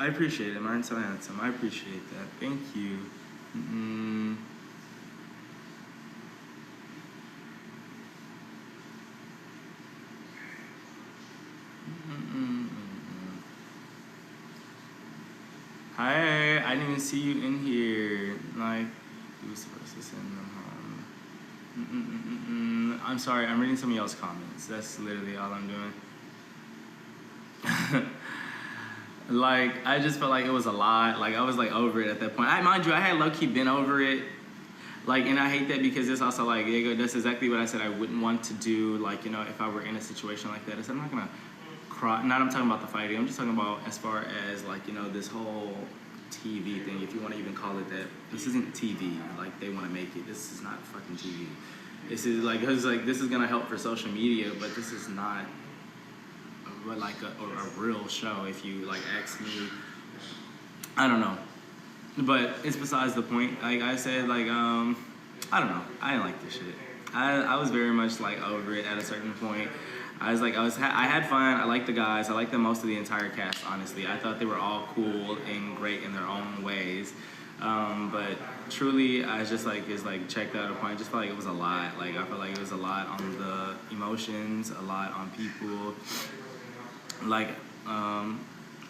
I appreciate it. Martin's so handsome. I appreciate that. Thank you. Mm-mm. Hi, I didn't even see you in here. Like, you were supposed to send them home. I'm sorry, I'm reading some of y'all's comments. That's literally all I'm doing. Like, I just felt like it was a lot. Like, I was like over it at that point. Mind you, I had low-key been over it. Like, and I hate that because it's also like, that's exactly what I said I wouldn't want to do. Like, if I were in a situation like that, I said I'm not gonna cry. Not I'm talking about the fighting. I'm just talking about as far as like, this whole TV thing, if you want to even call it that. This isn't TV. Like, they want to make it. This is not fucking TV. This is like, this is gonna help for social media, but this is not like a real show. If you like ask me, I don't know. But it's besides the point. Like I said, like I don't know. I didn't like this shit. I was very much like over it at a certain point. I had fun. I liked the guys. I liked the most of the entire cast. Honestly, I thought they were all cool and great in their own ways. But truly, I was just like checked out a point. I just felt like it was a lot. Like I felt like it was a lot on the emotions, a lot on people. Like I'm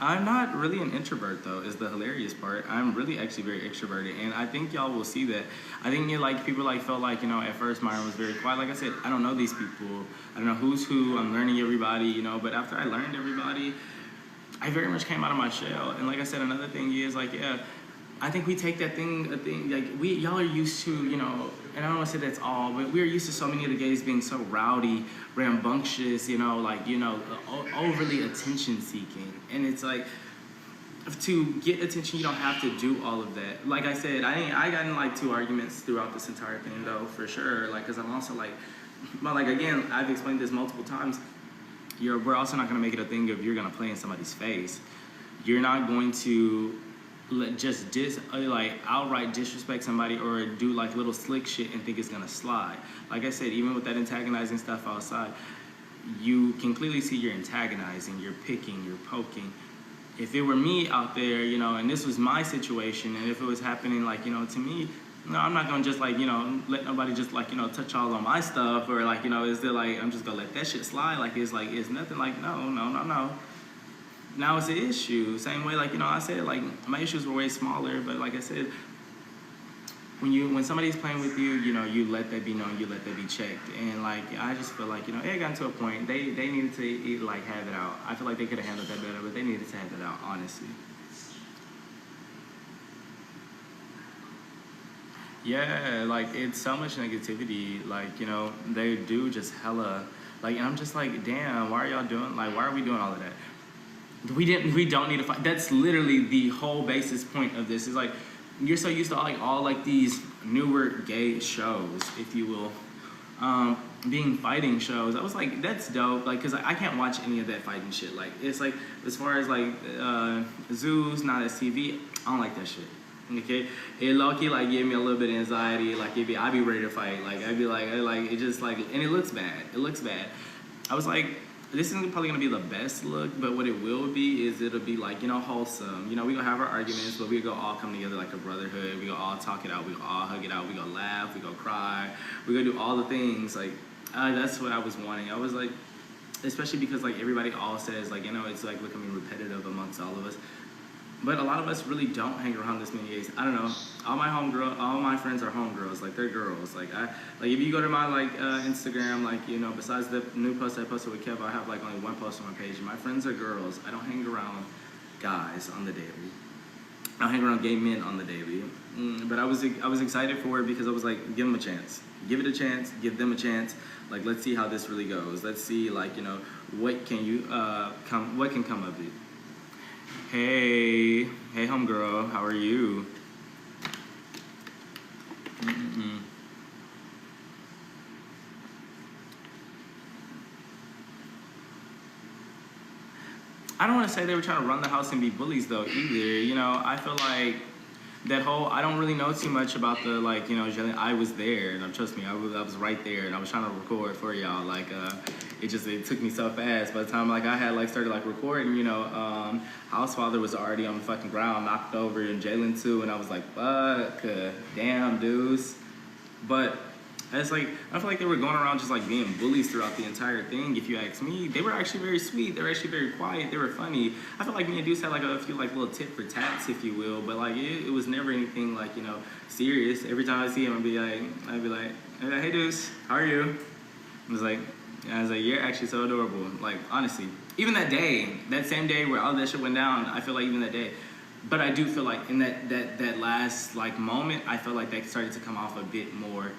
not really an introvert though, is the hilarious part. I'm really actually very extroverted, and I think y'all will see that. I think people felt like, at first Myron was very quiet. Like I said, I don't know these people. I don't know who's who. I'm learning everybody, but after I learned everybody, I very much came out of my shell. And like I said, another thing is like, yeah, I think we take that thing, like y'all are used to, and I don't want to say that's all, but we're used to so many of the gays being so rowdy, rambunctious, overly attention seeking. And it's like, to get attention, you don't have to do all of that. Like I said, I got in like 2 arguments throughout this entire thing though, for sure. Like, cause I'm also like, but like again, I've explained this multiple times. We're also not gonna make it a thing of you're gonna play in somebody's face. You're not going to just outright disrespect somebody or do like little slick shit and think it's gonna slide. Like I said, even with that antagonizing stuff outside, you can clearly see you're antagonizing, you're picking, you're poking. If it were me out there, and this was my situation, and if it was happening like, to me, no, I'm not gonna just like, let nobody just like, touch all on my stuff, or like, is there like, I'm just gonna let that shit slide? It's nothing. Like, no. Now it's an issue. Same way, like, I said, like, my issues were way smaller, but like I said, when somebody's playing with you, you let that be known, you let that be checked. And like, I just feel like, it got to a point, they needed to like have it out. I feel like they could have handled that better, but they needed to have it out, honestly. Yeah, like, it's so much negativity, like, they do just hella, like, and I'm just like, damn, why are we doing all of that? We don't need to fight. That's literally the whole basis point of this. Is like, you're so used to all like these newer gay shows, if you will, being fighting shows. I was like, that's dope. Like, cause I can't watch any of that fighting shit. Like, it's like, as far as like zoos, not as TV, I don't like that shit. Okay, it low-key like gave me a little bit of anxiety. Like, I'd be ready to fight. Like, I'd be like it just like, and it looks bad. It looks bad. I was like, this isn't probably gonna be the best look, but what it will be is it'll be like, wholesome. We gonna have our arguments, but we go all come together like a brotherhood. We gonna all talk it out. We gonna all hug it out. We gonna laugh. We gonna cry. We gonna do all the things. Like, that's what I was wanting. I was like, especially because like everybody all says like, it's like becoming repetitive amongst all of us. But a lot of us really don't hang around this many days. I don't know. All my friends are homegirls. Like, they're girls. Like, if you go to my like Instagram, like, besides the new post I posted with Kev, I have like only 1 post on my page. My friends are girls. I don't hang around guys on the daily. I don't hang around gay men on the daily. But I was excited for it because I was like, give them a chance. Give it a chance. Give them a chance. Like, let's see how this really goes. Let's see, like, what can come of it. Hey homegirl, how are you? I don't want to say they were trying to run the house and be bullies though either. I feel like that whole, I don't really know too much about the, like, you know, I was there, and trust me, I was right there, and I was trying to record for y'all. Like, it took me so fast. By the time, like, I had, like, started, like, recording, you know, Housefather was already on the fucking ground, knocked over, and Jalen too, and I was like, fuck, damn, dudes. But it's like, I feel like they were going around just like being bullies throughout the entire thing. If you ask me, they were actually very sweet. They were actually very quiet. They were funny. I feel like me and Deuce had like a few like little tit for tats, if you will. But like it was never anything like, you know, serious. Every time I see him, I'd be like, hey Deuce, how are you? I was like, you're actually so adorable. Like honestly, even that day, that same day where all that shit went down, I feel like even that day. But I do feel like in that last like moment, I felt like that started to come off a bit more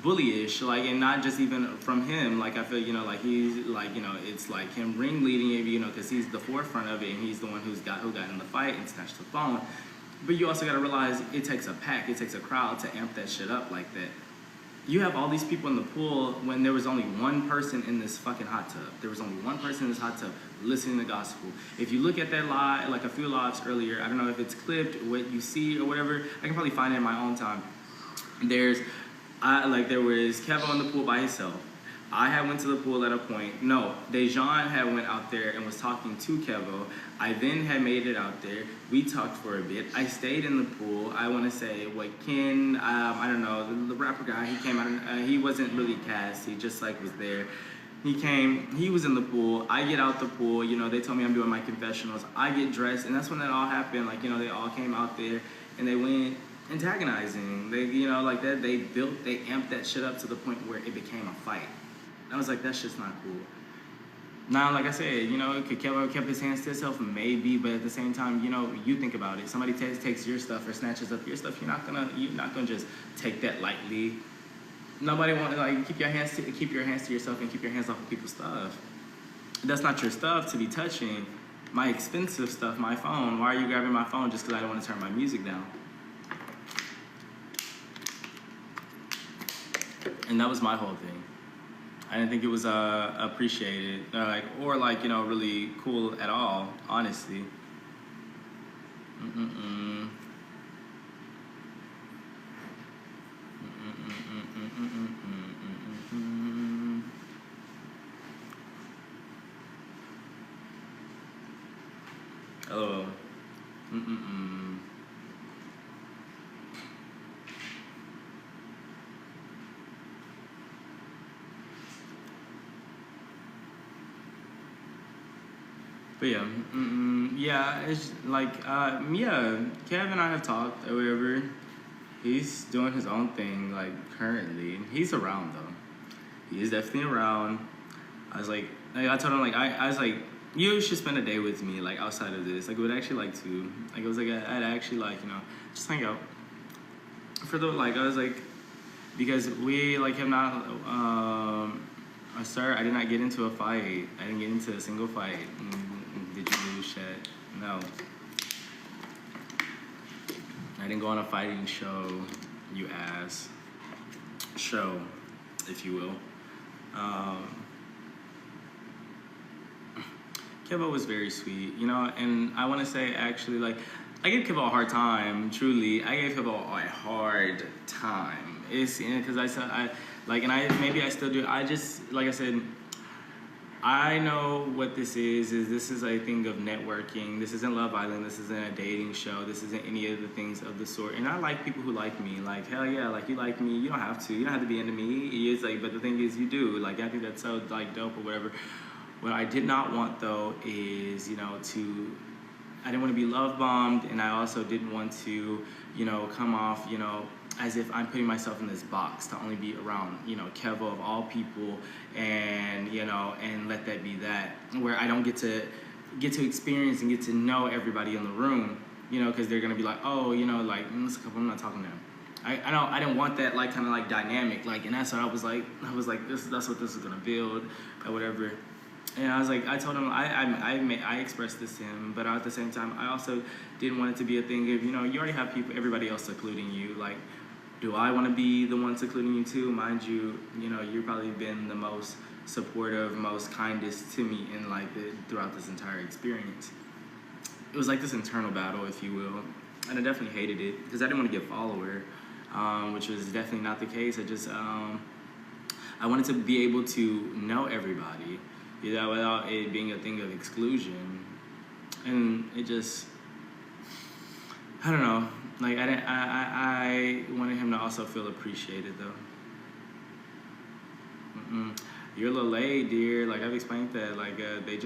bullyish, like, and not just even from him. Like I feel, you know, like he's like, you know, it's like him ringleading it, you know, because he's the forefront of it, and he's the one who got in the fight and snatched the phone. But you also got to realize it takes a pack, it takes a crowd to amp that shit up like that. You have all these people in the pool when there was only one person in this fucking hot tub. There was only one person in this hot tub listening to gospel. If you look at that live, like a few lives earlier, I don't know if it's clipped, what you see or whatever, I can probably find it in my own time. There was Kevo in the pool by himself. I had went to the pool at a point. No, Dejan had went out there and was talking to Kevo. I then had made it out there. We talked for a bit. I stayed in the pool. I want to say, Ken, I don't know, the rapper guy, he came out, he wasn't really cast. He just like was there. He came, he was in the pool. I get out the pool, you know, they told me I'm doing my confessionals. I get dressed, and that's when that all happened. Like, you know, they all came out there and they went antagonizing. They, you know, like that, they amped that shit up to the point where it became a fight. I was like, that shit's not cool. Now, like I said, you know, could Kevo kept his hands to himself? Maybe, but at the same time, you know, you think about it. Somebody takes your stuff or snatches up your stuff. You're not gonna just take that lightly. Nobody wants, like, keep your hands to yourself and keep your hands off of people's stuff. That's not your stuff to be touching. My expensive stuff, my phone. Why are you grabbing my phone just because I don't want to turn my music down? And that was my whole thing. I didn't think it was appreciated, or you know, really cool at all, honestly. Hello. But yeah, yeah, it's like, yeah, Kev and I have talked or whatever. He's doing his own thing, like, currently. He's around, though. He is definitely around. I was like, I told him, like, I was like, you should spend a day with me, like, outside of this. Like, I would actually like to. Like, I was like, I'd actually like, you know, just hang out. I was like, because we, like, have not, sir, I did not get into a fight. I didn't get into a single fight. Did you lose shit? No. I didn't go on a fighting show, you ass. Show, if you will. Kevo was very sweet, you know, and I want to say, actually, like, I gave Kevo a hard time, truly. I gave Kevo a hard time. It's, you know, because maybe I still do. I just, like I said, I know what this is a thing of networking. This isn't Love Island. This isn't a dating show. This isn't any of the things of the sort. And I like people who like me. Like, hell yeah, like, you like me. You don't have to. You don't have to be into me. It's like, but the thing is, you do. Like, I think that's so, like, dope or whatever. What I did not want, though, is, you know, I didn't want to be love bombed, and I also didn't want to, you know, come off, you know, as if I'm putting myself in this box to only be around, you know, Kevo of all people, and, you know, and let that be that, where I don't get to experience and get to know everybody in the room, you know, because they're gonna be like, oh, you know, like, I'm not talking to him. I didn't want that, like, kind of like dynamic, like, and that's what I was like, that's what this is gonna build, or whatever. And I was like, I told him, I expressed this to him, but at the same time, I also didn't want it to be a thing of, you know, you already have people, everybody else secluding you. Like, do I want to be the one secluding you too? Mind you, you know, you've probably been the most supportive, most kindest to me throughout this entire experience. It was like this internal battle, if you will. and I definitely hated it because I didn't want to get a follower, which was definitely not the case. I wanted to be able to know everybody, without it being a thing of exclusion, and it just, I don't know. Like I wanted him to also feel appreciated though. You're a little late, dear. Like I've explained that. Like they've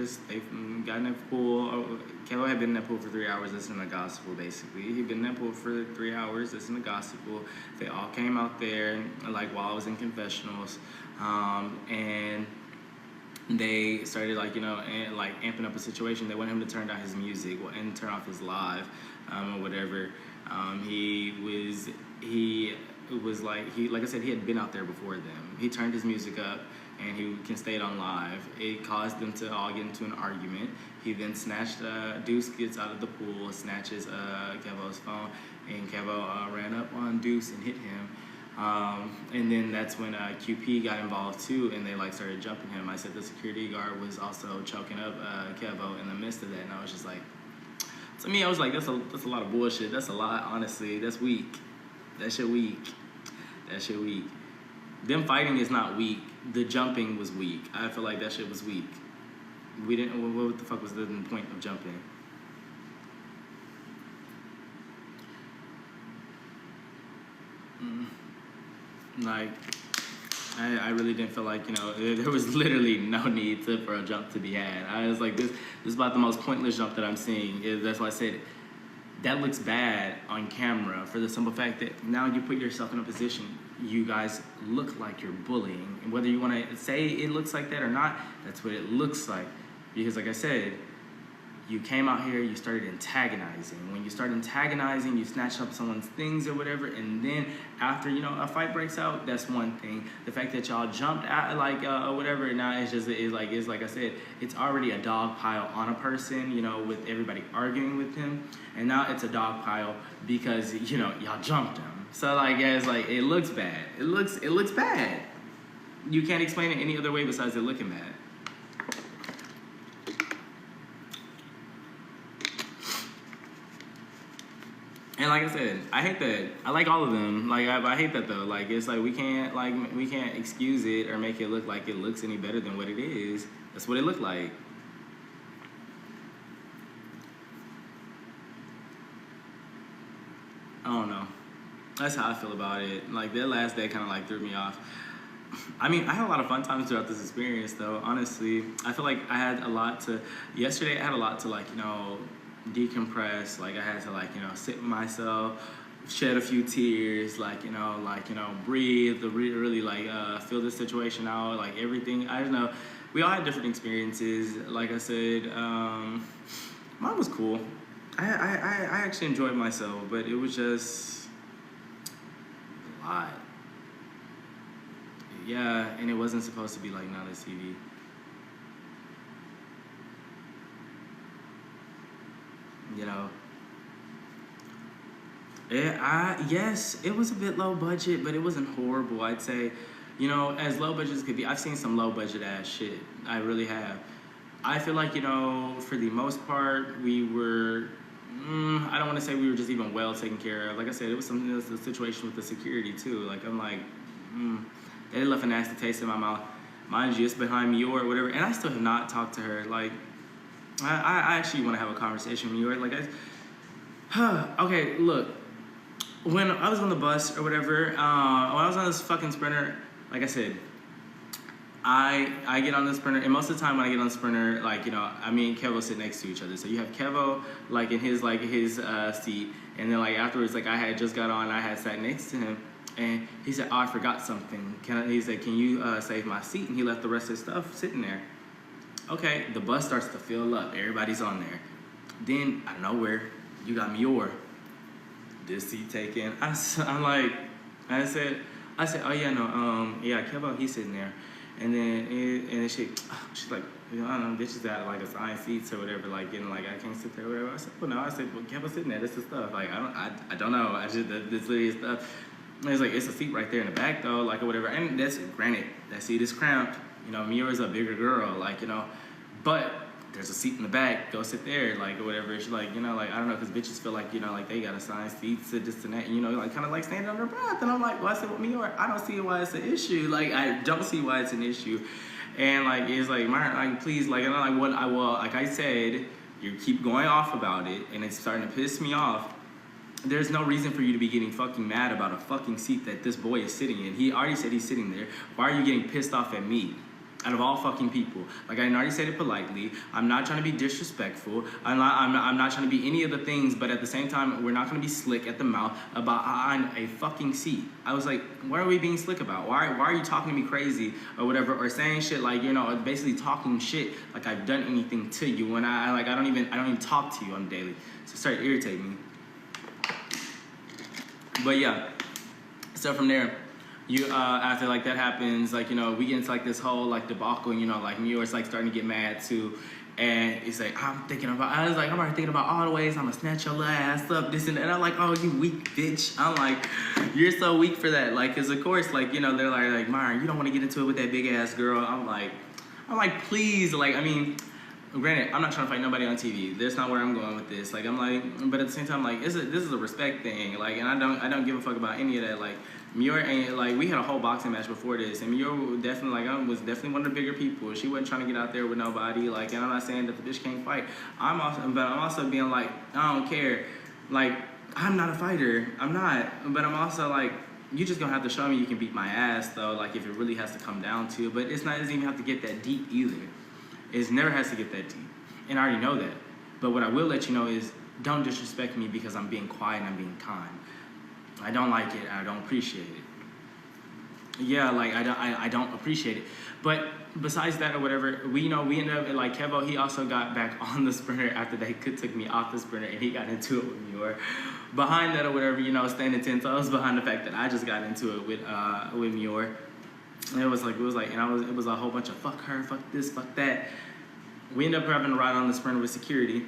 got in that pool. Kevo had been in that pool for 3 hours listening to gospel. Basically, he'd been in that pool for 3 hours listening to gospel. They all came out there, like while I was in confessionals, and they started amping up a situation. They wanted him to turn down his music and turn off his live, or whatever. He was like I said, he had been out there before them. He turned his music up and he stayed on live. It caused them to all get into an argument. He then snatched, Deuce gets out of the pool, snatches Kevo's phone, and Kevo ran up on Deuce and hit him. And then that's when QP got involved too, and they started jumping him. I said the security guard was also choking up Kevo in the midst of that, and I was just like, to me, I was like, that's a lot of bullshit. That's a lot, honestly. That's weak. That shit weak. Them fighting is not weak. The jumping was weak. I feel like that shit was weak. We didn't. What the fuck was the point of jumping? Like, I really didn't feel like, there was literally no need for a jump to be had. I was like, this is about the most pointless jump that I'm seeing. That's why I said that looks bad on camera for the simple fact that now you put yourself in a position, you guys look like you're bullying. And whether you want to say it looks like that or not, that's what it looks like. Because like I said, you came out here, you started antagonizing. When you start antagonizing, you snatch up someone's things or whatever, and then after, a fight breaks out, that's one thing. The fact that y'all jumped out, or whatever, now it's like I said, it's already a dog pile on a person, with everybody arguing with him, and now it's a dog pile because, y'all jumped him. So, it looks bad. It looks bad. You can't explain it any other way besides it looking bad. And like I said, I hate that. I like all of them. I hate that though. It's like we can't excuse it or make it look like it looks any better than what it is. That's what it looked like. I don't know. That's how I feel about it. That last day kind of threw me off. I mean, I had a lot of fun times throughout this experience though. Honestly, I feel like I had a lot to. Yesterday, I had a lot to decompress. I had to sit with myself, shed a few tears, breathe, really feel the situation out, everything. I don't know. We all had different experiences. Like I said, mine was cool. I actually enjoyed myself, but it was just a lot. Yeah, and it wasn't supposed to be not a TV. Yes, it was a bit low budget, but it wasn't horrible. I'd say, as low budget as could be. I've seen some low budget ass shit. I really have. I feel like, for the most part, we were, I don't want to say we were just even well taken care of. Like I said, it was a situation with the security too. They left a nasty taste in my mouth. Mind you, it's behind me or whatever. And I still have not talked to her. I actually want to have a conversation with you. Okay, look. When I was on the bus or whatever, when I was on this fucking Sprinter, like I said, I get on the Sprinter, and most of the time when I get on the Sprinter, me and Kevo sit next to each other. So you have Kevo in his seat, and then afterwards, I had just got on, I had sat next to him, and he said, "Oh, I forgot something." He said, "Can you save my seat?" And he left the rest of his stuff sitting there. Okay, the bus starts to fill up. Everybody's on there. Then, out of nowhere, you got Mior. This seat taken. I said, "Oh yeah, no, yeah, Kevo, he's sitting there." And then she's like, I don't know, bitches that assigned seats or whatever, I can't sit there or whatever. I said, "Well, no." I said, "Well, Kevo's sitting there. This is stuff. I don't know. This literally stuff." And it's it's a seat right there in the back though, or whatever. And that's granted, that seat is cramped. Mior's a bigger girl, but there's a seat in the back, go sit there, like, or whatever. She's like, you know, like, I don't know, because bitches feel like, you know, like, they got assigned seats to this and that, and, you know, like, kind of like standing on their breath. And I'm like, well, I said, with me, or I don't see why it's an issue. Like, I don't see why it's an issue. And, like, it's like, Myron, like, please, like, and I'm like, what, like I said, you keep going off about it, and it's starting to piss me off. There's no reason for you to be getting fucking mad about a fucking seat that this boy is sitting in. He already said he's sitting there. Why are you getting pissed off at me? Out of all fucking people. Like, I already said it politely. I'm not trying to be disrespectful. I'm not trying to be any of the things, but at the same time, we're not going to be slick at the mouth about on a fucking seat. I was like, what are we being slick about? Why are you talking to me crazy or whatever, or saying shit like, you know, basically talking shit like I've done anything to you when I don't even talk to you on the daily. So it started irritating me. But yeah, so from there, you after like that happens, like, you know, we get into like this whole like debacle, you know, like Muir's like starting to get mad too, and he's like, I'm already thinking about all the ways I'm gonna snatch your ass up, this and that. And I'm like, oh, you weak bitch. I'm like, you're so weak for that, like, cause of course, like, you know, they're like Myron, you don't want to get into it with that big ass girl. I'm like, please, like, I mean, granted, I'm not trying to fight nobody on TV. That's not where I'm going with this. Like, I'm like, but at the same time, like, this is a respect thing. Like, and I don't give a fuck about any of that. Like, Muir ain't, like, we had a whole boxing match before this, and Muir was definitely, like, was definitely one of the bigger people. She wasn't trying to get out there with nobody. Like, and I'm not saying that the bitch can't fight. I'm also being like, I don't care. Like, I'm not a fighter. I'm not. But I'm also like, you just gonna have to show me you can beat my ass, though. Like, if it really has to come down to it. But it doesn't even have to get that deep either. It never has to get that deep. And I already know that. But what I will let you know is, don't disrespect me because I'm being quiet and I'm being kind. I don't like it, and I don't appreciate it. Yeah, like, I don't appreciate it. But besides that or whatever, we ended up, like, Kevo, he also got back on the sprinter after they took me off the sprinter, and he got into it with Muir. Behind that or whatever, you know, standing 10 toes behind the fact that I just got into it with Muir. And it was like, and it was a whole bunch of fuck her, fuck this, fuck that. We ended up having to ride on the sprinter with security.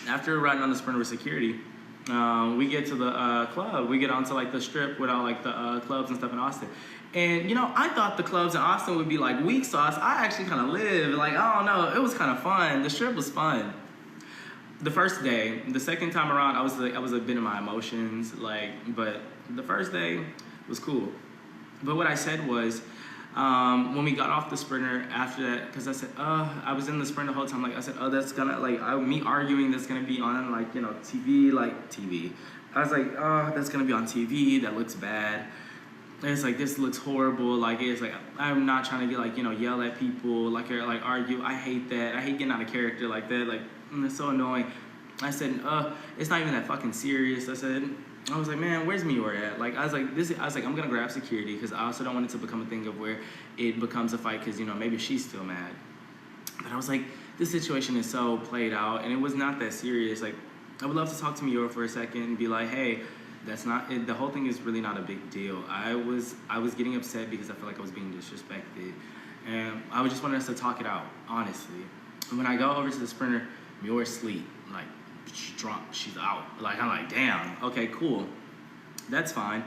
After riding on the sprinter with security, we get to the club. We get onto like the strip with all like the clubs and stuff in Austin. And you know, I thought the clubs in Austin would be like weak sauce. I actually kind of lived, like, I don't know, it was kind of fun. The strip was fun. The first day, the second time around, I was a bit in my emotions, like, but the first day was cool. But what I said was, when we got off the sprinter after that, because I said, I was in the sprinter the whole time, like, I said, that's gonna, like, me arguing that's gonna be on, like, you know, TV. I was like, that's gonna be on TV, that looks bad. And it's like, this looks horrible, like, it's like, I'm not trying to get, like, you know, yell at people, like, or, like, argue. I hate that. I hate getting out of character like that, like, it's so annoying. I said, it's not even that fucking serious. I was like, man, where's Muir at? Like, I was like, I'm gonna grab security because I also don't want it to become a thing of where it becomes a fight because, you know, maybe she's still mad. But I was like, this situation is so played out and it was not that serious. Like, I would love to talk to Muir for a second and be like, hey, that's not it. The whole thing is really not a big deal. I was getting upset because I felt like I was being disrespected, and I just wanted us to talk it out, honestly. And when I go over to the sprinter, Muir's asleep, like, she's drunk, she's out. Like, I'm like, damn, okay, cool, that's fine.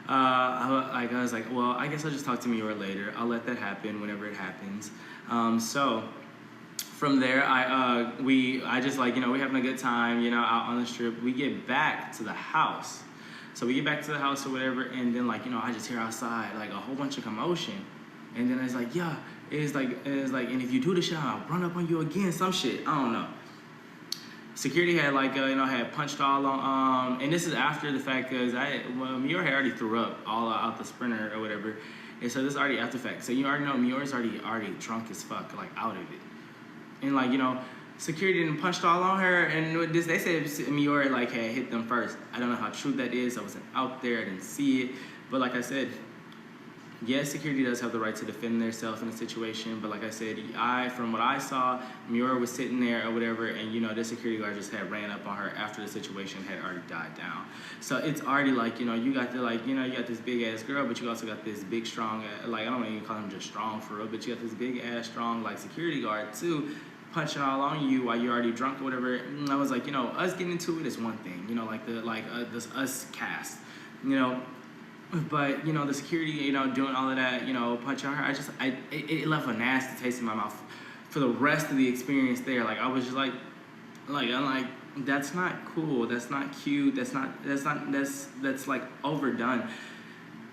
I was like, well, I guess I'll just talk to Muir later. I'll let that happen whenever it happens. So from there, I just, like, you know, we're having a good time, you know, out on the strip. We get back to the house. So we get back to the house or whatever, and then, like, you know, I just hear outside, like, a whole bunch of commotion. And then it's like, yeah, it's like, and if you do this shit, I'll run up on you again, some shit, I don't know. Security had, like, you know, had punched all on, and this is after the fact, because Muir had already threw up all out the sprinter or whatever, and so this is already after the fact. So you already know Muir's already drunk as fuck, like, out of it. And, like, you know, security didn't punched all on her, and this, they said Muir, like, had hit them first. I don't know how true that is. I wasn't out there, I didn't see it, but like I said, yes, security does have the right to defend themselves in a situation, but like I said, from what I saw, Muir was sitting there or whatever, and, you know, the security guard just had ran up on her after the situation had already died down. So it's already like, you know, you got this big ass girl, but you also got this big strong, like, I don't even call him just strong for real, but you got this big ass strong, like, security guard too, punching all on you while you're already drunk or whatever. And I was like, you know, us getting into it is one thing, you know, like this us cast, you know. But, you know, the security, you know, doing all of that, you know, punching her, it left a nasty taste in my mouth for the rest of the experience there. Like I was just I'm like, that's not cool. That's not cute. That's like overdone.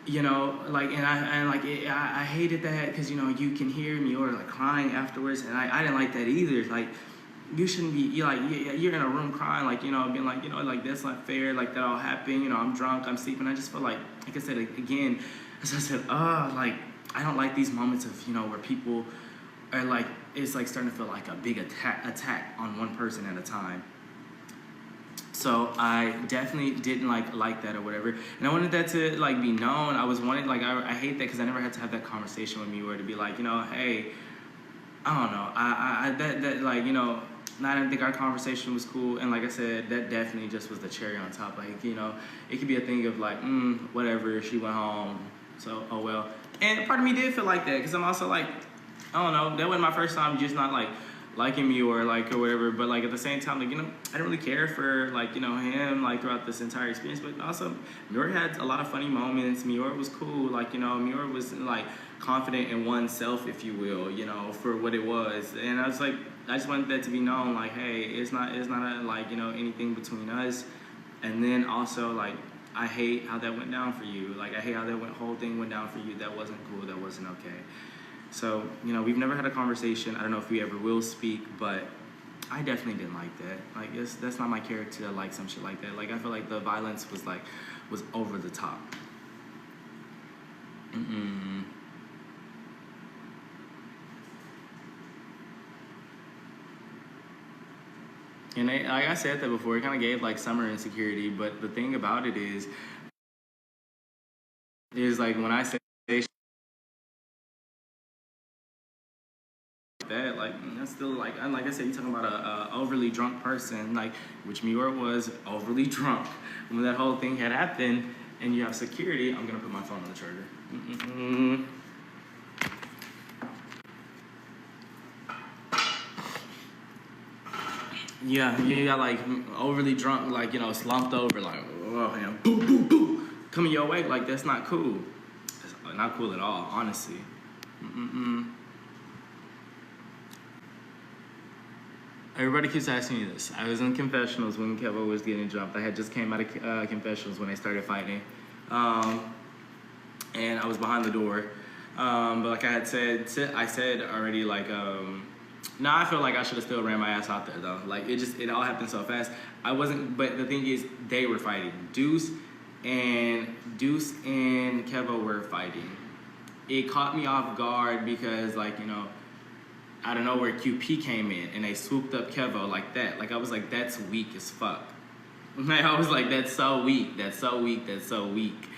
You know, like, I hated that because, you know, you can hear me or like crying afterwards, and I didn't like that either. Like, you shouldn't be, you're in a room crying, like, you know, being like, you know, like, that's not fair, like, that all happened, you know, I'm drunk, I'm sleeping. I just feel like I said, again, as I said, like, I don't like these moments of, you know, where people are like, it's like starting to feel like a big attack on one person at a time. So I definitely didn't like that or whatever, and I wanted that to like be known. I hate that because I never had to have that conversation with me where to be like, you know, hey, I don't know, that like, you know, I didn't think our conversation was cool, and like I said, that definitely just was the cherry on top. Like, you know, it could be a thing of like, whatever, she went home, so oh well. And part of me did feel like that because I'm also like, I don't know, that wasn't my first time just not like liking me or like or whatever, but like at the same time, like, you know, I didn't really care for like, you know, him like throughout this entire experience. But also Mior had a lot of funny moments. Mior was cool, like, you know, Mior was like confident in oneself, if you will, you know, for what it was. And I was like, I just wanted that to be known, like, hey, it's not a, like, you know, anything between us. And then also, like, I hate how that went down for you. Like, I hate how that whole thing went down for you. That wasn't cool. That wasn't okay. So, you know, we've never had a conversation. I don't know if we ever will speak, but I definitely didn't like that. Like, that's not my character to like some shit like that. Like, I feel like the violence was over the top. And like I said that before, it kind of gave like Summer insecurity. But the thing about it is like when I say that, like, that's still like I said, you're talking about a overly drunk person, like, which Mior was overly drunk when that whole thing had happened, and you have security. I'm gonna put my phone on the charger. Yeah, you got like overly drunk, like, you know, slumped over, like, oh, and boo, boo, boo, coming your way, like, that's not cool. That's not cool at all, honestly. Everybody keeps asking me this. I was in confessionals when Kevo was getting jumped. I had just came out of confessionals when they started fighting. And I was behind the door. But like I said already, like, now I feel like I should have still ran my ass out there, though. Like, it all happened so fast. I wasn't, but the thing is, they were fighting. Deuce and Kevo were fighting. It caught me off guard because, like, you know, out of nowhere, QP came in and they swooped up Kevo like that. Like, I was like, that's weak as fuck. Like, I was like, that's so weak. That's so weak. That's so weak.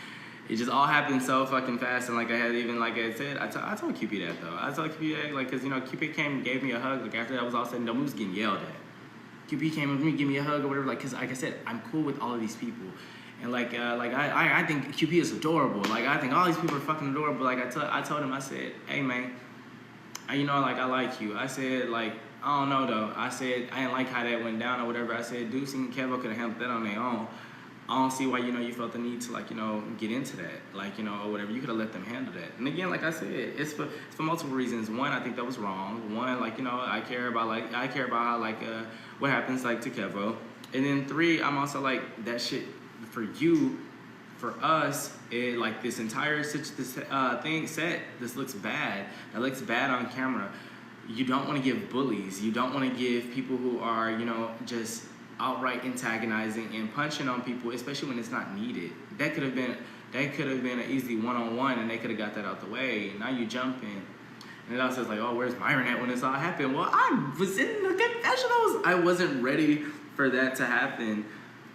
It just all happened so fucking fast. And like I had even, like I said, I told QP that though. I told QP that, like, cause, you know, QP came and gave me a hug. Like, after that was all said and done, we was getting yelled at. QP came with me, give me a hug or whatever. Like, cause like I said, I'm cool with all of these people. And like I think QP is adorable. Like, I think all these people are fucking adorable. Like, I told him, I said, hey man, you know, like, I like you. I said, like, I don't know though. I said, I didn't like how that went down or whatever. I said, Deuce and Kevo could have handled that on their own. I don't see why, you know, you felt the need to, like, you know, get into that, like, you know, or whatever. You could have let them handle that. And again, like I said, it's for multiple reasons. One, I think that was wrong. One, like, you know, I care about how, like, what happens, like, to Kevo. And then three, I'm also like, that shit for you, for us, it, like, this entire thing set, this looks bad. That looks bad on camera. You don't want to give bullies. You don't want to give people who are, you know, just outright antagonizing and punching on people, especially when it's not needed. That could have been an easy one-on-one, and they could have got that out the way. Now you jump in. And it also is like, oh, where's Myron at when this all happened? Well, I was in the confessionals. I wasn't ready for that to happen.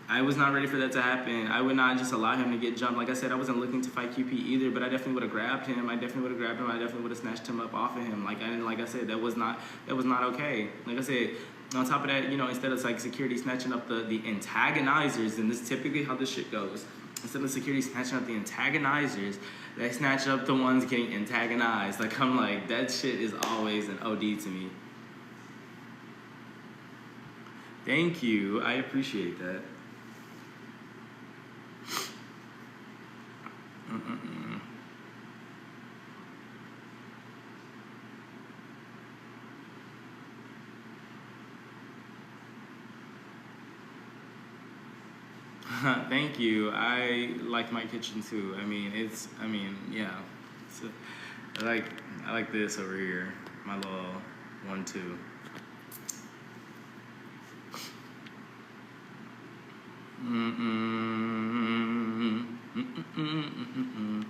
I was not ready for that to happen. I would not just allow him to get jumped. Like I said, I wasn't looking to fight QP either, but I definitely would have grabbed him. I definitely would have snatched him up off of him. Like I said, that was not okay. Like I said, on top of that, you know, instead of like security snatching up the antagonizers, and this is typically how this shit goes. Instead of security snatching up the antagonizers, they snatch up the ones getting antagonized. Like, I'm like, that shit is always an OD to me. Thank you. I appreciate that. Thank you. I like my kitchen too. Yeah. So, I like I like this over here. My little 1-2. Mm-mm. Mm-mm.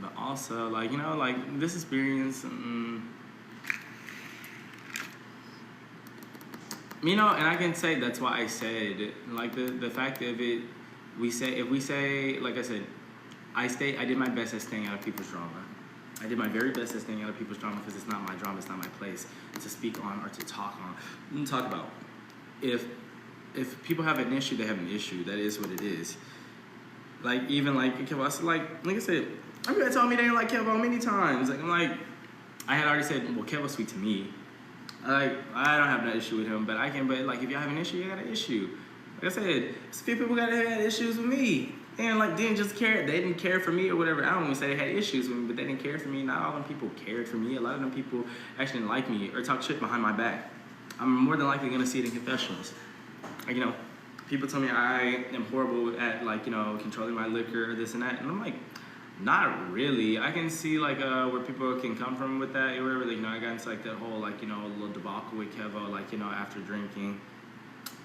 But also, like, like this experience, and I can say that's why I said, like, the fact of it, if we say, like I said, I did my best at staying out of people's drama. I did my very best at staying out of people's drama because it's not my drama, it's not my place to speak on or to talk on, talk about. If people have an issue, they have an issue. That is what it is. Like, even like Kevo, like I said, everybody told me they didn't like Kevo many times. Like, I had already said, well, Kevo's sweet to me. Like, I don't have that issue with him, but like, if y'all have an issue, you got an issue. Like I said, a few people got had issues with me. And like, didn't just care, they didn't care for me or whatever. I don't want to say they had issues with me, but they didn't care for me. Not all them people cared for me. A lot of them people actually didn't like me or talk shit behind my back. I'm more than likely gonna see it in confessionals. Like, people tell me I am horrible at, like, controlling my liquor or this and that. And I'm like, not really. I can see, like, where people can come from with that or whatever. Like, I got into, like, that whole, like, little debacle with Kevo, like, after drinking.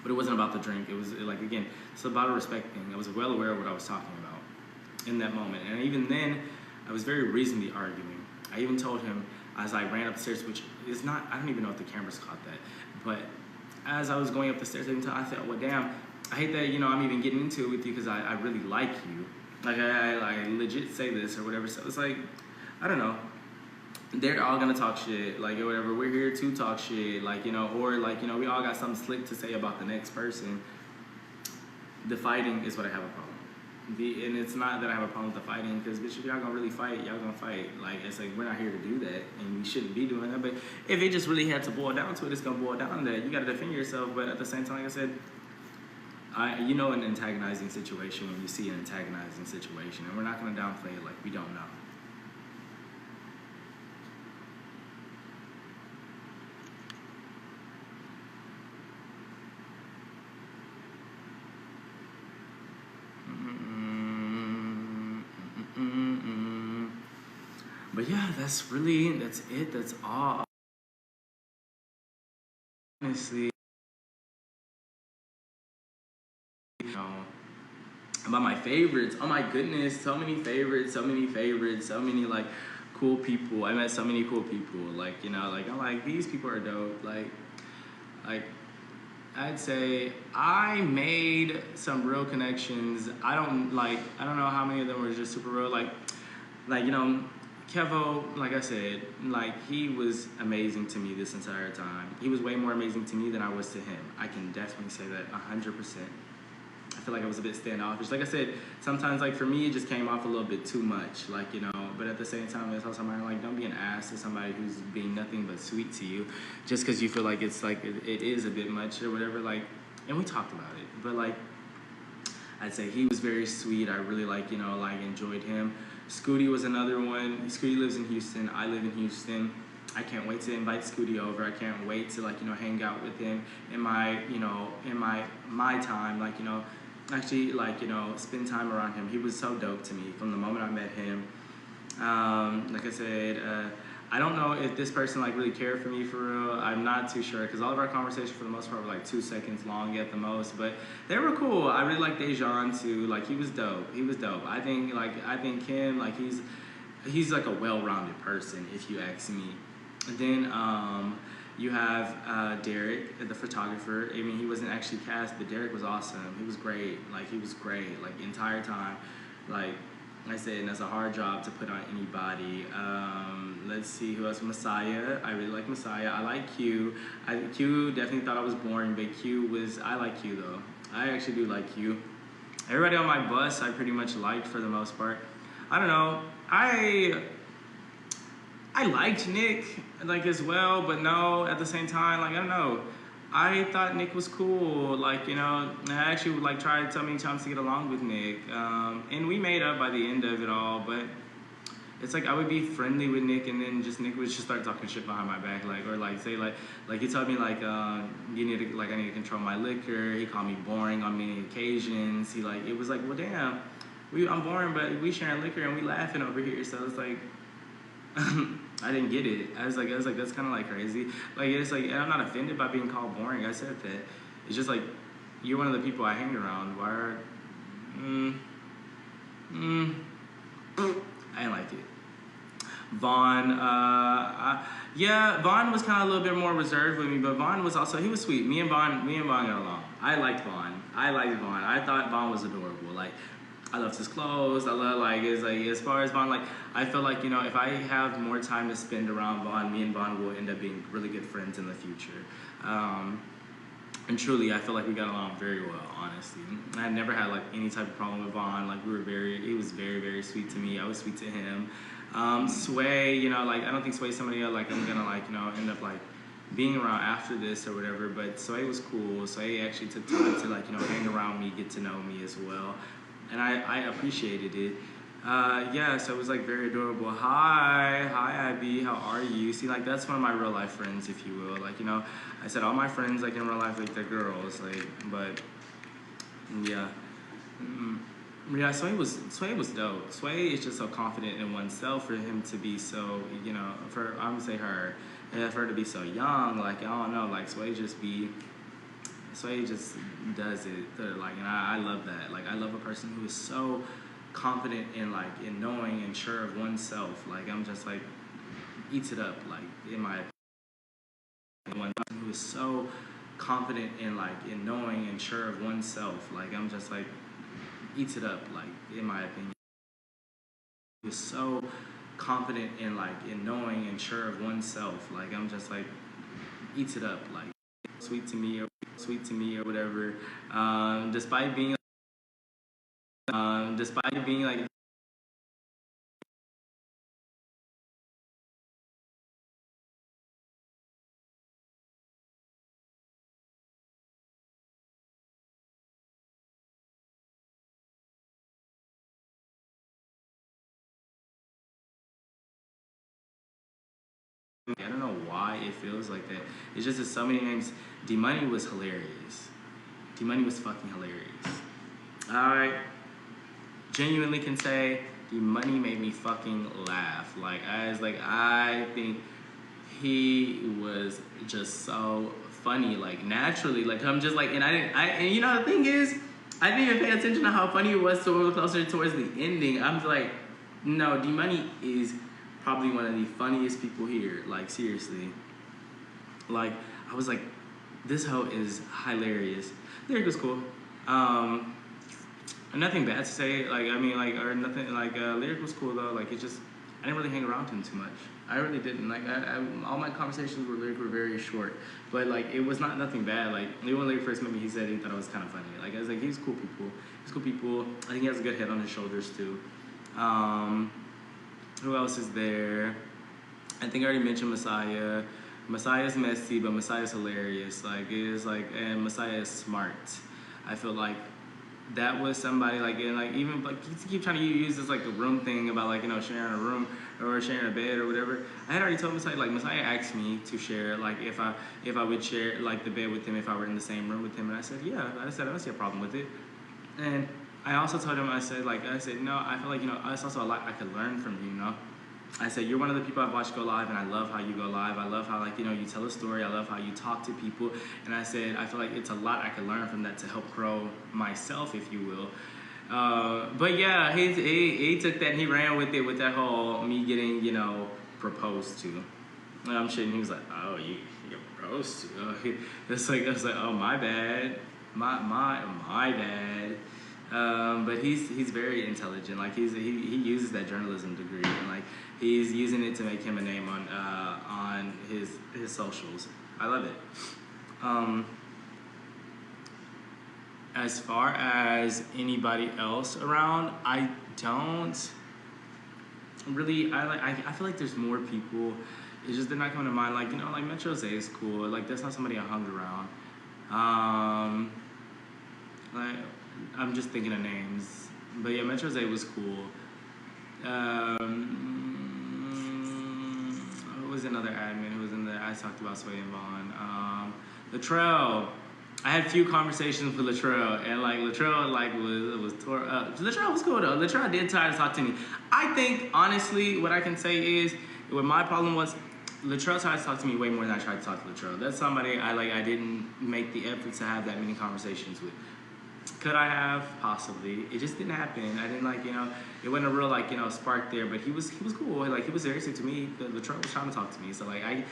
But it wasn't about the drink. It was, like, again, it's about a respect thing. I was well aware of what I was talking about in that moment. And even then, I was very reasonably arguing. I even told him as I ran up the stairs, which is not, I don't even know if the cameras caught that. But as I was going up the stairs, I thought, well, damn, I hate that, I'm even getting into it with you because I really like you. Like, I legit say this or whatever. So it's like, I don't know. They're all gonna talk shit, like, or whatever. We're here to talk shit, like, or like, we all got something slick to say about the next person. The fighting is what I have a problem. And it's not that I have a problem with the fighting, because bitch, if y'all gonna really fight, y'all gonna fight. Like, it's like, we're not here to do that, and we shouldn't be doing that. But if it just really had to boil down to it, it's gonna boil down to that. You gotta defend yourself, but at the same time, like I said, an antagonizing situation when you see an antagonizing situation, and we're not gonna downplay it like we don't know. But yeah, that's it. That's all. Honestly, about my favorites. Oh my goodness, so many favorites, so many like cool people. I met so many cool people. Like, like, I'm like, these people are dope. Like I'd say I made some real connections. I don't know how many of them were just super real. Like Kevo, like I said, like, he was amazing to me this entire time. He was way more amazing to me than I was to him. I can definitely say that 100%. I feel like I was a bit standoffish. Like I said, sometimes, like, for me, it just came off a little bit too much. Like, but at the same time, I tell somebody, like, don't be an ass to somebody who's being nothing but sweet to you just because you feel like it's, like, it is a bit much or whatever. Like, and we talked about it. But, like, I'd say he was very sweet. I really, like, enjoyed him. Scooty was another one. Scooty lives in Houston. I live in Houston. I can't wait to invite Scooty over. I can't wait to, like, hang out with him in my, my time, like, actually, like, spend time around him. He was so dope to me from the moment I met him. Like I said, I don't know if this person, like, really cared for me for real. I'm not too sure, because all of our conversations for the most part were like 2 seconds long at the most, but they were cool. I really liked Dejan too. Like, he was dope. I think him, like, he's like a well-rounded person, if you ask me. And then you have Derek, the photographer. I mean, he wasn't actually cast, but Derek was awesome. He was great. Like, the entire time. Like I said, and that's a hard job to put on anybody. Let's see, who else? Messiah. I really like Messiah. I like Q. Q definitely thought I was boring, but I like Q though. I actually do like Q. Everybody on my bus I pretty much liked for the most part. I don't know. I liked Nick, like, as well, but no, at the same time, like, I don't know. I thought Nick was cool, like, I actually, like, tried so many times to get along with Nick, and we made up by the end of it all, but it's like I would be friendly with Nick, and then just Nick would just start talking shit behind my back, like, or like say like he told me like you need to, like, I need to control my liquor. He called me boring on many occasions. He like, it was like, well damn, I'm boring, but we sharing liquor and we laughing over here. So it's like I didn't get it. I was like that's kind of like crazy. Like it's like, and I'm not offended by being called boring. I said that. It's just like, you're one of the people I hang around. Why are I didn't like it. Vaughn, yeah, Vaughn was kind of a little bit more reserved with me, but Vaughn was also, he was sweet. Me and Vaughn got along. I liked Vaughn. I thought Vaughn was adorable. Like, I loved his clothes. I love, like, it's like, as far as Vaughn, like, I feel like, you know, if I have more time to spend around Vaughn, me and Vaughn will end up being really good friends in the future. And truly, I feel like we got along very well, honestly. I had never had like any type of problem with Vaughn. Like, he was very, very sweet to me. I was sweet to him. Sway, you know, like, I don't think Sway's somebody else, like, I'm gonna, like, you know, end up like being around after this or whatever. But Sway was cool. Sway actually took time to, like, you know, hang around me, get to know me as well, and I appreciated it. Yeah, so it was like very adorable. Hi Abby, how are you? See, like, that's one of my real life friends, if you will. Like, you know, I said all my friends, like, in real life, like, they're girls, like, but yeah. Yeah, Sway was dope. Sway is just so confident in oneself. For him to be so, you know, for, I'm gonna say her, and for her to be so young, like, I don't know, like, Sway just does it. Like, and I love that. Like, I love a person who is so confident in, like, in knowing and sure of oneself. Like, I'm just like, eats it up. Like, in my opinion, one person who is so confident in, like, in knowing and sure of oneself. Like, I'm just like, eats it up. Like, in my opinion, who is so confident in, like, in knowing and sure of oneself. Like, I'm just like, eats it up. Like, sweet to me or whatever. Despite being like, I don't know why it feels like that. It's just that so many names. D Money was hilarious. D Money was fucking hilarious. Alright. Genuinely can say D Money made me fucking laugh. Like, I think he was just so funny, like, naturally. Like, I'm just like, and you know, the thing is, I didn't even pay attention to how funny it was so closer towards the ending. I'm just like, no, D Money is probably one of the funniest people here. Like, seriously. Like, I was like, this hoe is hilarious. Lyric was cool. Nothing bad to say. Like, I mean, like, or nothing. Like, Lyric was cool though. Like, it just, I didn't really hang around him too much. I really didn't. Like, all my conversations with Lyric were very short. But, like, it was not nothing bad. Like, even when Lyric first met me, he said he thought I was kind of funny. Like, I was like, he's cool people. He's cool people. I think he has a good head on his shoulders too. Who else is there? I think I already mentioned Messiah. Messiah's messy, but Messiah's hilarious. Like, it is like, and Messiah is smart. I feel like that was somebody, like, and like, even like, you keep trying to use this like a room thing about, like, you know, sharing a room or sharing a bed or whatever. I had already told Messiah, like, Messiah asked me to share, like, if I would share, like, the bed with him if I were in the same room with him, and I said yeah. I don't see a problem with it. And I also told him, I said, no, I feel like, you know, it's also a lot I could learn from you, you know. I said, you're one of the people I've watched go live, and I love how you go live. I love how, like, you know, you tell a story. I love how you talk to people. And I said, I feel like it's a lot I could learn from that to help grow myself, if you will. But yeah, he took that and he ran with it, with that whole me getting, you know, proposed to. And I'm shitting. He was like, oh, you get proposed to. It's like, I was like, oh, my bad. My bad. But he's very intelligent. Like, he uses that journalism degree, and like, he's using it to make him a name on his socials. I love it. As far as anybody else around, I don't really. I feel like there's more people. It's just they're not coming to mind. Like, you know, like Metro Zay is cool. Like, that's not somebody I hung around. Like, I'm just thinking of names. But yeah, Metro Zay was cool. was another admin who was in there? I talked about Sway and Vaughn. Latrell. I had a few conversations with Latrell, and like Latrell like was tore up. Latrell was cool though. Latrell did try to talk to me. I think honestly, what I can say is, what my problem was, Latrell tried to talk to me way more than I tried to talk to Latrell. That's somebody I didn't make the effort to have that many conversations with. Could I have? Possibly. It just didn't happen. I didn't it wasn't a real spark there. But he was cool. Like he was seriously to me. Latrell was trying to talk to me. So like I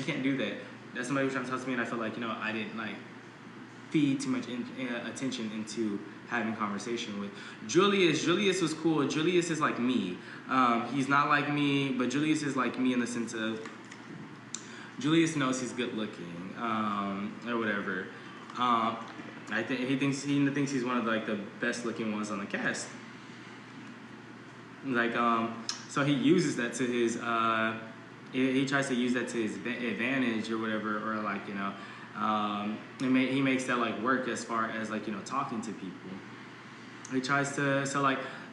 can't do that. That's somebody who was trying to talk to me, and I felt like I didn't feed too much attention into having conversation with Julius. Julius was cool. Julius is like me. He's not like me, but Julius is like me in the sense of Julius knows he's good looking, or whatever. I think he thinks he's one of the best looking ones on the cast. So he uses that to his. He tries to use that to his advantage or whatever, or he makes that work as far as talking to people. He tries to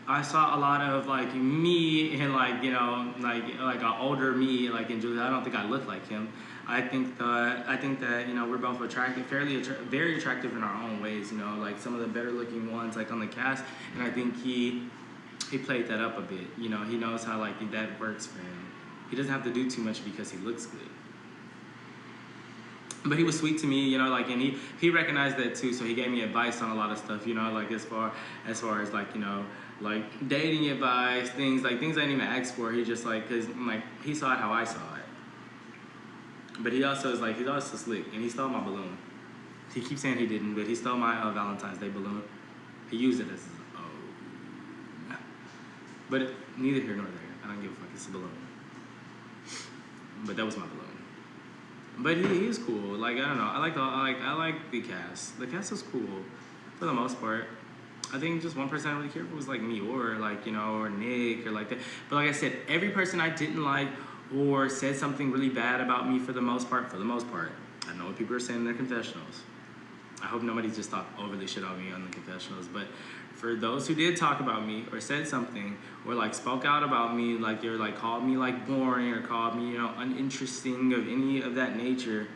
I saw a lot of me and an older me in Julius. I don't think I look like him. I think that we're both attractive, very attractive in our own ways. Some of the better looking ones on the cast, and I think he played that up a bit. He knows how that works for him. He doesn't have to do too much because he looks good. But he was sweet to me, and he recognized that too. So he gave me advice on a lot of stuff, as far as dating advice, things I didn't even ask for. He just cause he saw it how I saw it. But he also is he's also slick, and he stole my balloon. He keeps saying he didn't, but he stole my Valentine's Day balloon. He used it as his own. But neither here nor there. I don't give a fuck. It's a balloon. But that was my balloon. But he is cool. I don't know. I like the cast. The cast was cool for the most part. I think just one person I really cared for was me, or or Nick, or that. But like I said, every person I didn't like or said something really bad about me for the most part. I know what people are saying in their confessionals. I hope nobody just talked overly shit on me on the confessionals. But for those who did talk about me or said something or spoke out about me, they called me boring or called me uninteresting of any of that nature,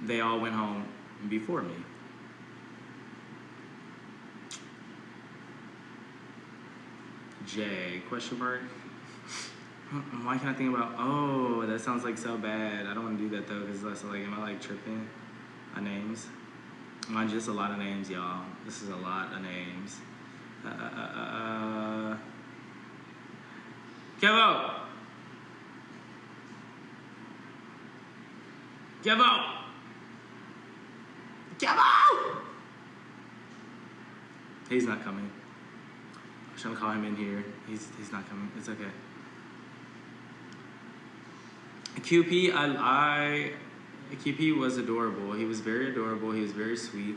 they all went home before me. J, question mark? Why can't I think about, oh, that sounds so bad. I don't want to do that though, because that's am I tripping on names? Mine's just a lot of names, y'all. This is a lot of names. Kevo! Kevo! Kevo! He's not coming. I'm trying to call him in here. He's not coming. It's okay. QP, QP was adorable. He was very adorable. He was very sweet.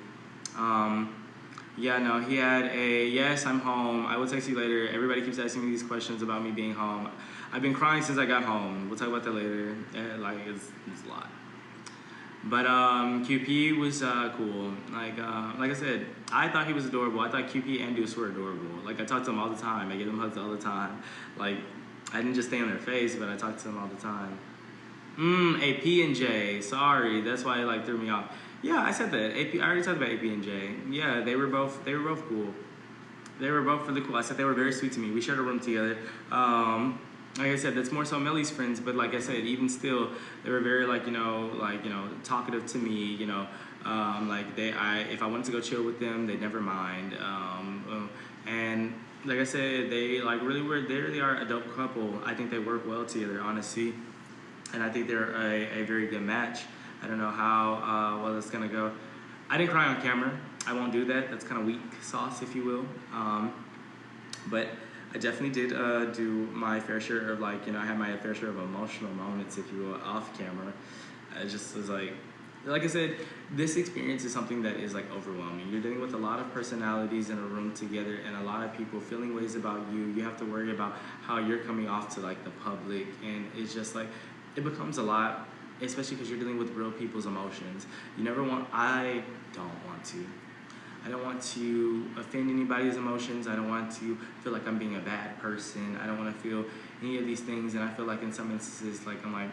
He had a, yes, I'm home. I will text you later. Everybody keeps asking me these questions about me being home. I've been crying since I got home. We'll talk about that later. It's a lot. But QP was cool. Like I said, I thought he was adorable. I thought QP and Deuce were adorable. I talked to them all the time. I give them hugs all the time. I didn't just stay on their face, but I talked to them all the time. AP and J. Sorry, that's why it threw me off. Yeah, I said that. AP. I already talked about AP and J. Yeah, they were both cool. They were both really cool. I said they were very sweet to me. We shared a room together. Like I said, that's more so Melly's friends, but like I said, even still, they were very talkative to me. If I wanted to go chill with them, they'd never mind. And like I said, they really are a dope couple. I think they work well together, honestly. And I think they're a very good match. I don't know how well it's gonna go. I didn't cry on camera. I won't do that. That's kind of weak sauce, if you will. But I definitely did do my fair share of I had my fair share of emotional moments, if you will, off camera. I just was like I said, this experience is something that is overwhelming. You're dealing with a lot of personalities in a room together, and a lot of people feeling ways about you. You have to worry about how you're coming off to the public, and it's just it becomes a lot, especially because you're dealing with real people's emotions. I don't want to. I don't want to offend anybody's emotions. I don't want to feel like I'm being a bad person. I don't want to feel any of these things. And I feel like in some instances, like I'm like,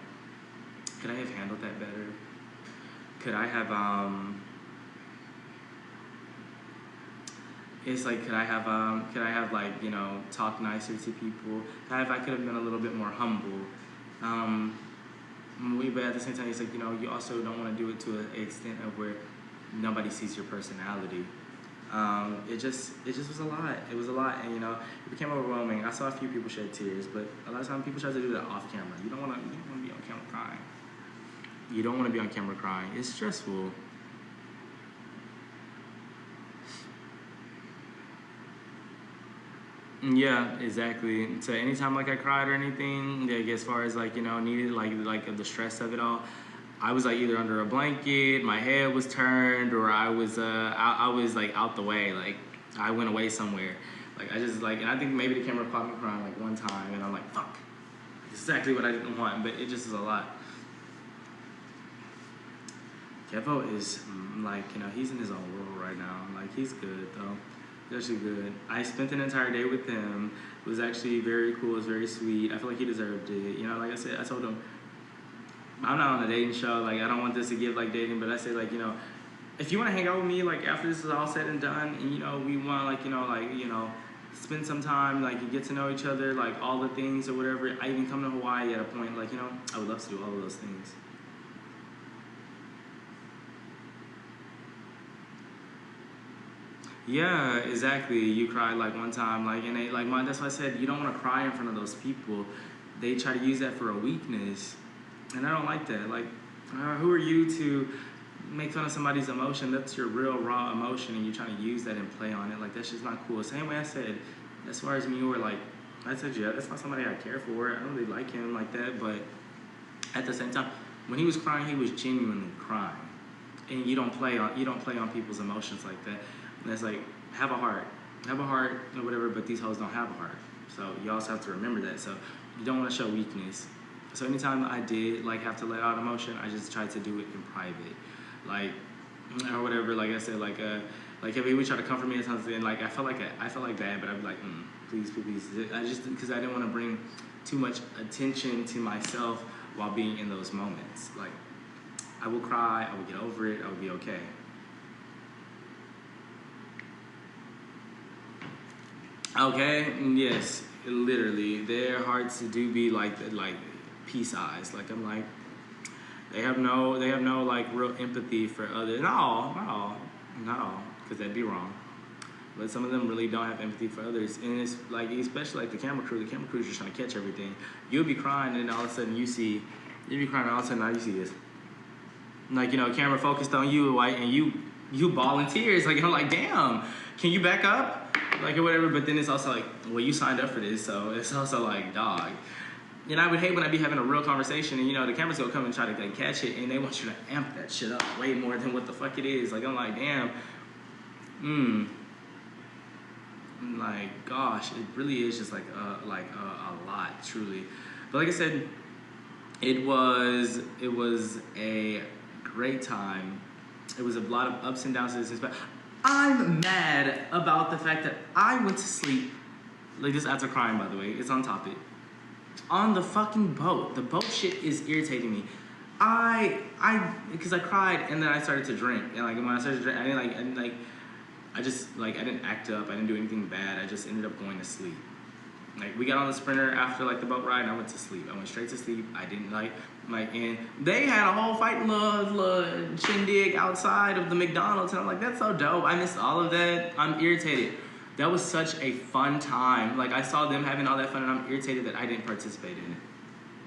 could I have handled that better? Could I have it's like could I have like, you know, talked nicer to people? I could have been a little bit more humble. But at the same time, it's like, you know, you also don't want to do it to an extent of where nobody sees your personality. It just was a lot. It was a lot, and you know, it became overwhelming. I saw a few people shed tears, but a lot of times people try to do that off camera. You don't want to be on camera crying. You don't want to be on camera crying. It's stressful. Yeah, exactly. So anytime like I cried or anything, like as far as like, you know, needed like the stress of it all, I was like either under a blanket, my head was turned, or I was like out the way, like I went away somewhere. Like I just like, and I think maybe the camera caught me crying like one time, and I'm like, fuck, exactly what I didn't want, but it just is a lot. Kevo is like, you know, he's in his own world right now. Like he's good though. He's actually good. I spent an entire day with him. It was actually very cool. It was very sweet. I feel like he deserved it. You know, like I said, I told him, I'm not on a dating show. Like I don't want this to give like dating, but I say like, you know, if you want to hang out with me, like after this is all said and done, and you know, we want like, you know, spend some time, like you get to know each other, like all the things or whatever. I even come to Hawaii at a point, like, you know, I would love to do all of those things. Yeah, exactly. You cried like one time, like, and they like my. That's why I said you don't want to cry in front of those people. They try to use that for a weakness, and I don't like that. Like, who are you to make fun of somebody's emotion? That's your real raw emotion, and you're trying to use that and play on it. Like that's just not cool. Same way I said, as far as me, or like I said, yeah, that's not somebody I care for. I don't really like him like that, but at the same time, when he was crying, he was genuinely crying, and you don't play on people's emotions like that. And it's like, have a heart or whatever, but these hoes don't have a heart. So you also have to remember that. So you don't want to show weakness. So anytime I did like have to let out emotion, I just tried to do it in private, like or whatever. Like I said, like if he would try to comfort me or something, like I felt like bad, but I'd be like, please, please. I just because I didn't want to bring too much attention to myself while being in those moments. Like I will cry, I will get over it, I will be okay. Okay, yes, literally, their hearts do be like peace eyes. Like I'm like, they have no like real empathy for others. Not all, because that'd be wrong. But some of them really don't have empathy for others, and it's like especially like the camera crew. The camera crew's just trying to catch everything. You'll be crying, and then all of a sudden you'll be crying, and all of a sudden now you see this. Like, you know, camera focused on you, like, and you ball in tears. Like I'm like, damn, can you back up? Like or whatever, but then it's also like, well, you signed up for this, so it's also like, dog. And I would hate when I be having a real conversation, and you know the cameras gonna come and try to like, catch it, and they want you to amp that shit up way more than what the fuck it is. Like I'm like, damn, like gosh, it really is just like a lot, truly. But like I said, it was a great time. It was a lot of ups and downs to this, but I'm mad about the fact that I went to sleep, like this after crying, by the way, it's on topic, on the fucking boat. The boat shit is irritating me. Because I cried and then I started to drink, and like when I started to drink, I didn't act up, I didn't do anything bad, I just ended up going to sleep. Like we got on the sprinter after like the boat ride, and I went to sleep. I went straight to sleep. I didn't like, and they had a whole fighting little shindig outside of the McDonald's, and I'm like, that's so dope. I missed all of that. I'm irritated. That was such a fun time. Like I saw them having all that fun, and I'm irritated that I didn't participate in it.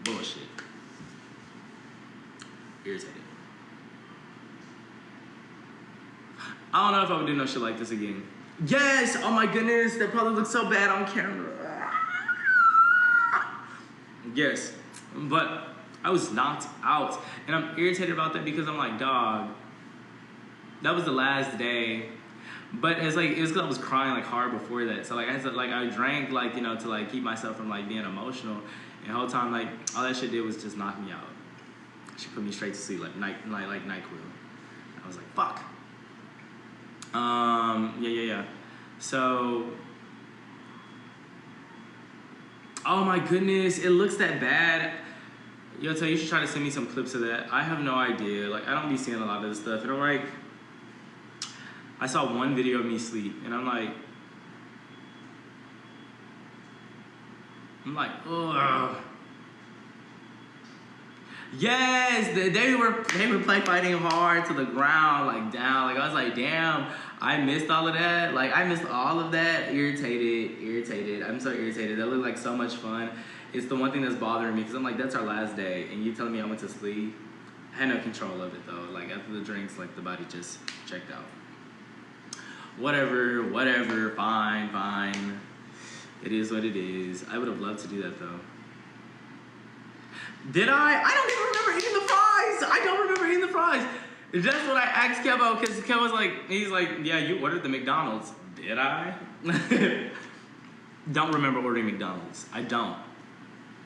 Bullshit. Irritated. I don't know if I would do no shit like this again. Yes! Oh my goodness, that probably looks so bad on camera. Yes, but I was knocked out, and I'm irritated about that because I'm like, dog, that was the last day. But it's like, it was because I was crying like hard before that. So like I drank like, you know, to like keep myself from like being emotional. And the whole time like all that shit did was just knock me out. She put me straight to sleep like NyQuil. I was like, fuck. Yeah. So, oh my goodness, it looks that bad. Yo, so you should try to send me some clips of that. I have no idea. Like, I don't be seeing a lot of this stuff. And I'm like, I saw one video of me sleep, and I'm like, ugh. Yes, they were play fighting hard to the ground, like down. Like I was like, damn, I missed all of that. Like I missed all of that. Irritated. I'm so irritated. That looked like so much fun. It's the one thing that's bothering me because I'm like, that's our last day, and you telling me I went to sleep. I had no control of it though. Like after the drinks, like the body just checked out. Whatever. Fine. It is what it is. I would have loved to do that though. Did I? I don't even remember eating the fries. I don't remember eating the fries. That's what I asked Kevo, because Kevo was like, he's like, yeah, you ordered the McDonald's. Did I? Don't remember ordering McDonald's. I don't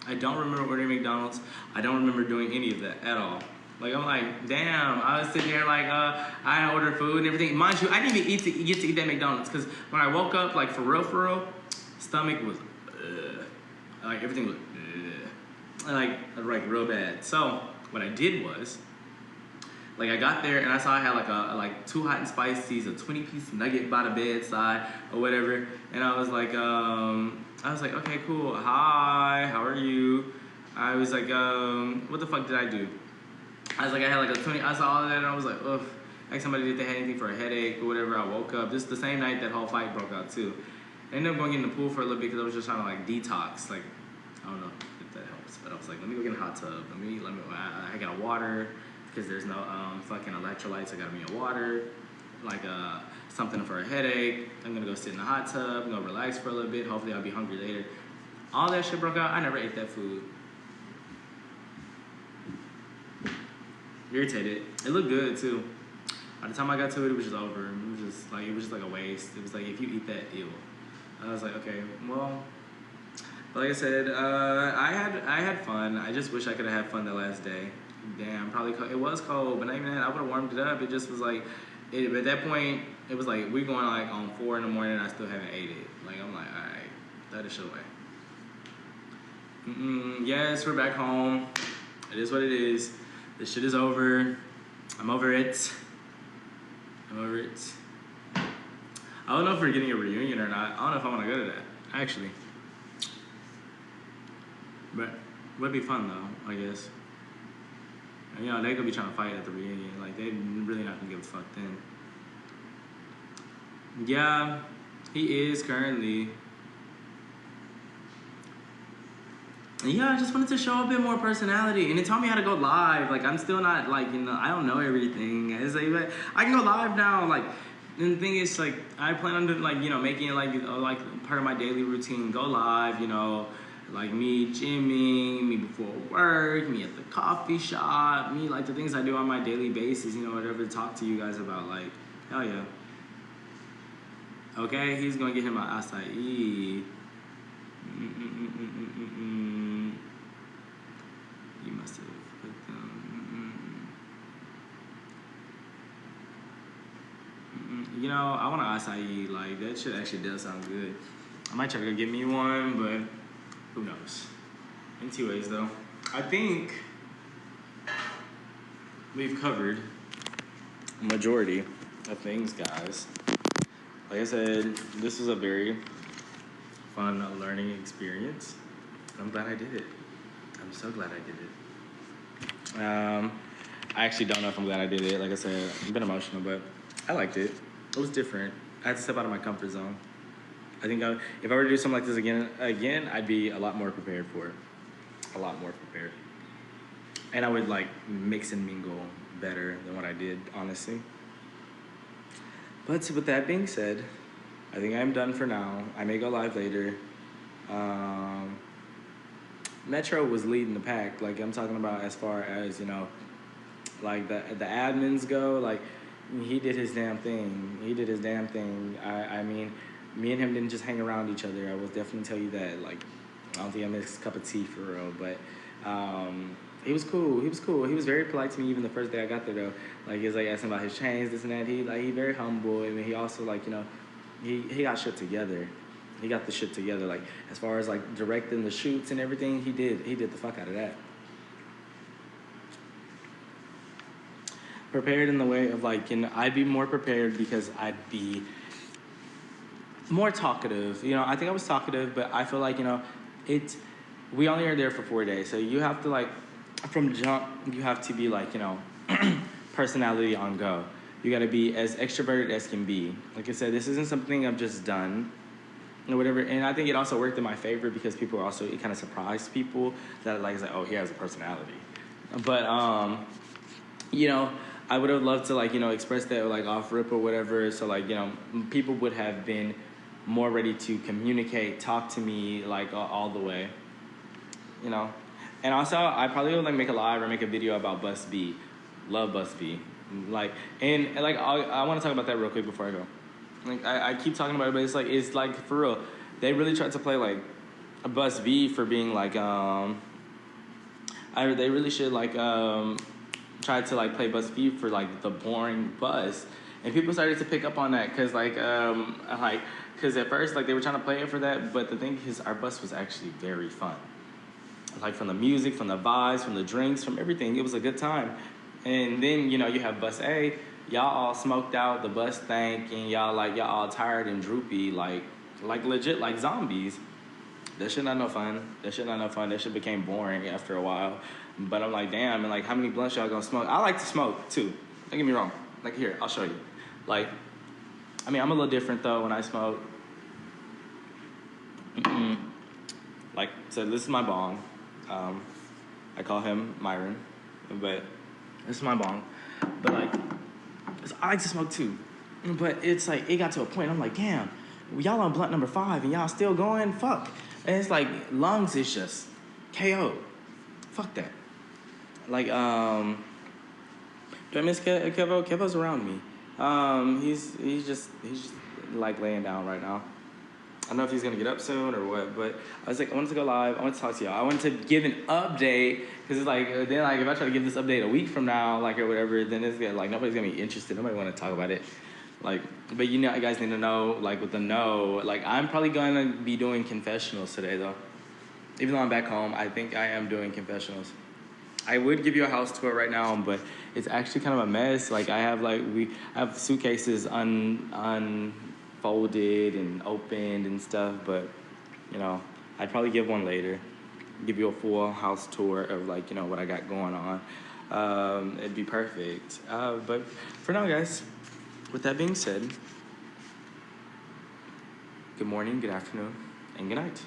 remember ordering McDonald's. I don't remember doing any of that at all. Like, I'm like, damn, I was sitting there like, I ordered food and everything. Mind you, I didn't even get to eat that McDonald's, because when I woke up, like, for real, stomach was, like, everything was, like real bad. So what I did was, like I got there and I saw I had like 2 hot and spicy's, a 20-piece nugget by the bedside or whatever, and I was like, okay, cool. Hi, how are you? I was like, what the fuck did I do? I was like, I had like a 20. I saw all of that and I was like, ugh. Like somebody if they had anything for a headache or whatever. I woke up. This is the same night that whole fight broke out too. I ended up going in the pool for a little bit because I was just trying to like detox. Like, I don't know if that helps, but I was like, let me go get in a hot tub. I got water because there's no fucking electrolytes. I got me a water, like something for a headache. I'm gonna go sit in the hot tub. I'm gonna relax for a little bit. Hopefully I'll be hungry later. All that shit broke out. I never ate that food. Irritated. It looked good too. By the time I got to it, it was just over. It was just like a waste. It was like, if you eat that, ew. I was like, okay, well. But like I said, I had fun. I just wish I could have had fun that last day. Damn, probably cold. It was cold, but not even that. I would have warmed it up. It just was like, at that point, it was like we're going like on 4 in the morning. And I still haven't ate it. Like I'm like, all right, throw this shit away. Yes, we're back home. It is what it is. This shit is over. I'm over it. I don't know if we're getting a reunion or not. I don't know if I want to go to that, actually. But it would be fun, though, I guess. And, you know, they could be trying to fight at the reunion. Like, they really not going to give a fuck then. Yeah, he is currently. Yeah, I just wanted to show a bit more personality. And it taught me how to go live. Like, I'm still not, like, you know, I don't know everything. It's like, but I can go live now. Like, and the thing is, like, I plan on, like, you know, making it, like part of my daily routine. Go live, you know, like me gymming, me before work, me at the coffee shop, me, like, the things I do on my daily basis, you know, whatever to talk to you guys about. Like, hell yeah. Okay, he's going to get him an acai. You must have put them. You know, I want an acai. Like, that shit actually does sound good. I might try to go get me one, but who knows? In 2 ways, though. I think we've covered a majority of things, guys. Like I said, this was a very fun learning experience. I'm glad I did it. I'm so glad I did it. I actually don't know if I'm glad I did it. Like I said, I've been emotional, but I liked it. It was different. I had to step out of my comfort zone. I think if I were to do something like this again, I'd be a lot more prepared for it. A lot more prepared. And I would like mix and mingle better than what I did, honestly. But with that being said, I think I'm done for now. I may go live later. Metro was leading the pack. Like, I'm talking about as far as, you know, like the admins go. Like, he did his damn thing. I mean, me and him didn't just hang around each other. I will definitely tell you that. Like, I don't think I'm his cup of tea for real. But He was cool. He was cool. He was very polite to me even the first day I got there though. Like he was like asking about his chains, this and that. He very humble, and he also like he got shit together. He got the shit together. Like as far as like directing the shoots and everything, he did the fuck out of that. Prepared in the way of like I'd be more prepared because I'd be more talkative. I think I was talkative, but I feel like it's we only are there for 4 days, so you have to like from jump you have to be like personality on go. You got to be as extroverted as can be. Like I said, this isn't something I've just done or whatever, and I think it also worked in my favor because people are also it kind of surprised people that like it's like, oh, he has a personality, but I would have loved to like express that like off rip or whatever, so like people would have been more ready to communicate, talk to me like all the way, and also I probably would like make a live or make a video about Bus B. Love Bus B. Like and like I want to talk about that real quick before I go. Like I keep talking about it, but it's like for real. They really tried to play like a Bus B for being like they really should like try to like play Bus B for like the boring Bus, and people started to pick up on that because because at first like they were trying to play it for that, but the thing is our Bus was actually very fun. Like from the music, from the vibes, from the drinks, from everything, it was a good time. And then you have Bus A, y'all all smoked out, the bus stank, and y'all all tired and droopy, like legit like zombies. That shit not no fun. That shit became boring after a while. But I'm like, damn, and like how many blunts y'all gonna smoke? I like to smoke too. Don't get me wrong. Like here, I'll show you. Like, I mean, I'm a little different though when I smoke. Like, so this is my bong. I call him Myron, but this is my bong. But like, I like to smoke too. But it's like, it got to a point, I'm like, damn, y'all on blunt number 5 and y'all still going? Fuck. And it's like, lungs is just KO. Fuck that. Like, do I miss Kevo? Kevo's around me. He's just like laying down right now. I don't know if he's gonna get up soon or what, but I was like, I wanted to go live. I wanted to talk to y'all. I wanted to give an update because it's like then like if I try to give this update a week from now, like or whatever, then it's gonna, like nobody's gonna be interested. Nobody want to talk about it. Like, but you guys need to know like with the like I'm probably gonna be doing confessionals today though. Even though I'm back home, I think I am doing confessionals. I would give you a house tour right now, but it's actually kind of a mess. Like I have suitcases unfolded and opened and stuff, but I'd probably give one later. Give you a full house tour of like what I got going on. It'd be perfect. But for now, guys, with that being said, good morning, good afternoon, and good night.